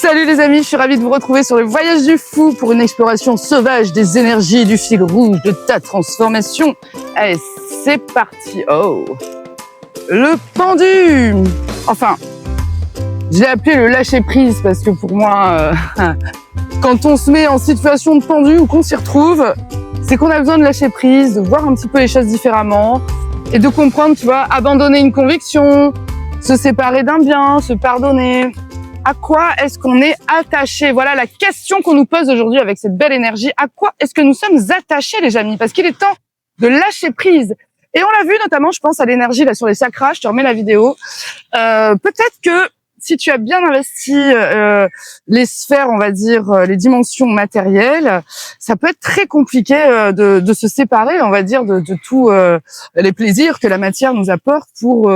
Salut les amis, je suis ravie de vous retrouver sur le voyage du fou pour une exploration sauvage des énergies du fil rouge de ta transformation. Allez, c'est parti. Oh, le pendu. Enfin, je l'ai appelé le lâcher prise parce que pour moi, quand on se met en situation de pendu ou qu'on s'y retrouve, c'est qu'on a besoin de lâcher prise, de voir un petit peu les choses différemment et de comprendre, tu vois, abandonner une conviction, se séparer d'un bien, se pardonner. À quoi est-ce qu'on est attaché? Voilà la question qu'on nous pose aujourd'hui avec cette belle énergie. À quoi est-ce que nous sommes attachés, les amis? Parce qu'il est temps de lâcher prise. Et on l'a vu notamment, je pense à l'énergie là sur les chakras. Je te remets la vidéo. Peut-être que si tu as bien investi les sphères, on va dire, les dimensions matérielles, ça peut être très compliqué de se séparer, on va dire, de tous les plaisirs que la matière nous apporte pour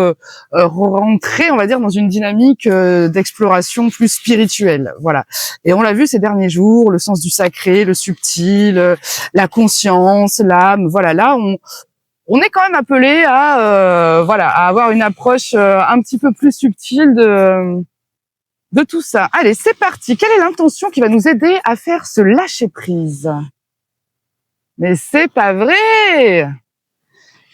rentrer, on va dire, dans une dynamique d'exploration plus spirituelle. Voilà. Et on l'a vu ces derniers jours, le sens du sacré, le subtil, la conscience, l'âme. Voilà, là, on est quand même appelé à à avoir une approche un petit peu plus subtile de tout ça. Allez, c'est parti. Quelle est l'intention qui va nous aider à faire ce lâcher prise? Mais c'est pas vrai.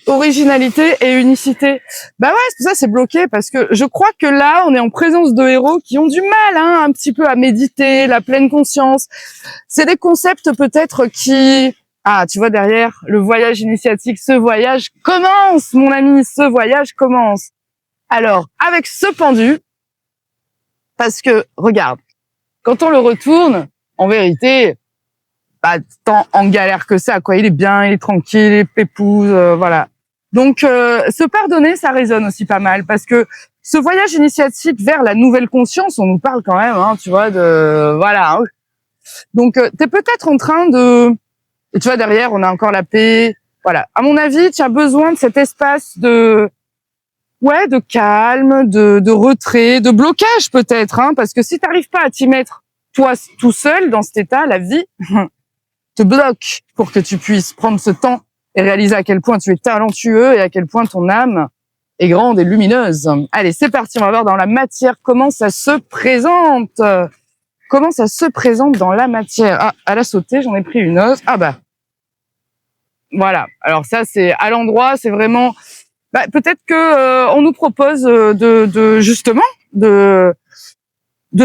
Originalité et unicité. Bah ouais, c'est pour ça c'est bloqué parce que je crois que là, on est en présence de héros qui ont du mal, un petit peu à méditer, la pleine conscience. C'est des concepts peut-être qui... Ah, tu vois derrière, le voyage initiatique, ce voyage commence, mon ami, ce voyage commence. Alors, avec ce pendu, parce que, regarde, quand on le retourne, en vérité, pas tant en galère que ça, quoi. Il est bien, il est tranquille, il est pépouze, voilà. Donc, se pardonner, ça résonne aussi pas mal, parce que ce voyage initiatique vers la nouvelle conscience, on nous parle quand même, tu vois, de... Voilà. Donc, t'es peut-être en train de... Et tu vois, derrière, on a encore la paix. Voilà. À mon avis, tu as besoin de cet espace de calme, de retrait, de blocage peut-être, parce que si tu n'arrives pas à t'y mettre, toi, tout seul, dans cet état, la vie te bloque pour que tu puisses prendre ce temps et réaliser à quel point tu es talentueux et à quel point ton âme est grande et lumineuse. Allez, c'est parti, on va voir dans la matière comment ça se présente. Comment ça se présente dans la matière? Ah, elle a sauté, j'en ai pris une autre. Ah bah, voilà. Alors ça, c'est à l'endroit, c'est vraiment... peut-être que on nous propose de justement de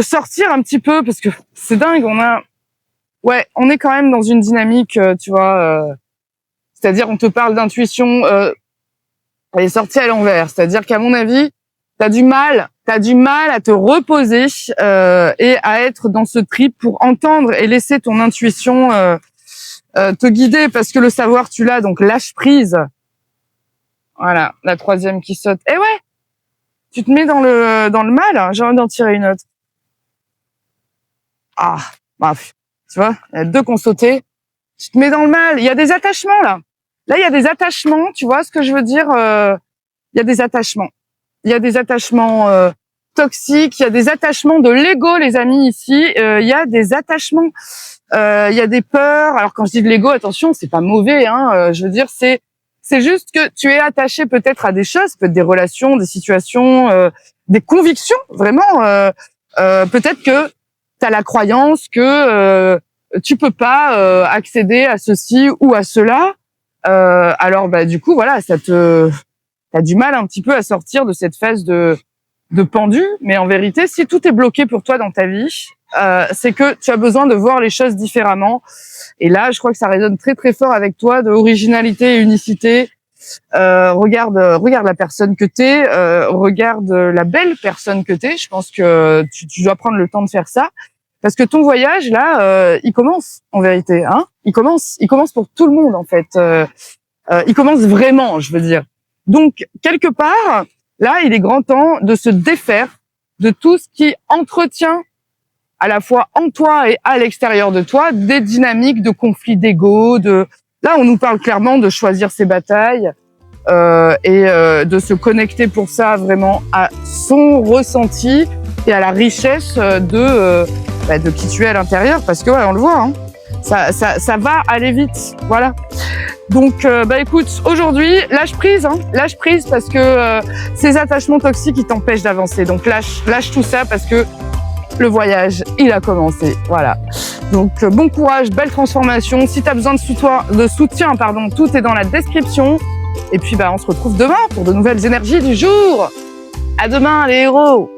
sortir un petit peu parce que c'est dingue. On est quand même dans une dynamique, tu vois. C'est-à-dire, on te parle d'intuition. Elle est sortie à l'envers. C'est-à-dire qu'à mon avis, t'as du mal à te reposer et à être dans ce trip pour entendre et laisser ton intuition te guider parce que le savoir tu l'as, donc lâche prise. Voilà, la troisième qui saute. Eh ouais, tu te mets dans le mal. J'ai envie d'en tirer une autre. Ah, bref, tu vois, il y a deux qui ont sauté. Tu te mets dans le mal. Il y a des attachements là. Là, il y a des attachements. Tu vois ce que je veux dire? Il y a des attachements. Il y a des attachements toxiques. Il y a des attachements de l'ego, les amis. Ici, il y a des attachements. Il y a des peurs. Alors quand je dis de l'ego, attention, c'est pas mauvais. Je veux dire, c'est juste que tu es attaché peut-être à des choses, peut-être des relations, des situations, des convictions, vraiment. Peut-être que tu as la croyance que tu peux pas accéder à ceci ou à cela. Alors du coup, voilà, t'as du mal un petit peu à sortir de cette phase de pendu. Mais en vérité, si tout est bloqué pour toi dans ta vie, c'est que tu as besoin de voir les choses différemment. Et là, je crois que ça résonne très très fort avec toi, de originalité et unicité. Regarde la personne que t'es, regarde la belle personne que t'es. Je pense que tu dois prendre le temps de faire ça, parce que ton voyage là, il commence en vérité. Il commence pour tout le monde en fait. Il commence vraiment, je veux dire. Donc quelque part, là, il est grand temps de se défaire de tout ce qui entretient à la fois en toi et à l'extérieur de toi, des dynamiques de conflits d'ego, là on nous parle clairement de choisir ses batailles et de se connecter pour ça vraiment à son ressenti et à la richesse de qui tu es à l'intérieur, parce que on le voit, ça va aller vite, voilà. Donc écoute, aujourd'hui lâche prise parce que ces attachements toxiques ils t'empêchent d'avancer. Donc lâche tout ça parce que le voyage, il a commencé. Voilà. Donc, bon courage, belle transformation. Si tu as besoin de soutien, tout est dans la description. Et puis, on se retrouve demain pour de nouvelles énergies du jour. À demain, les héros!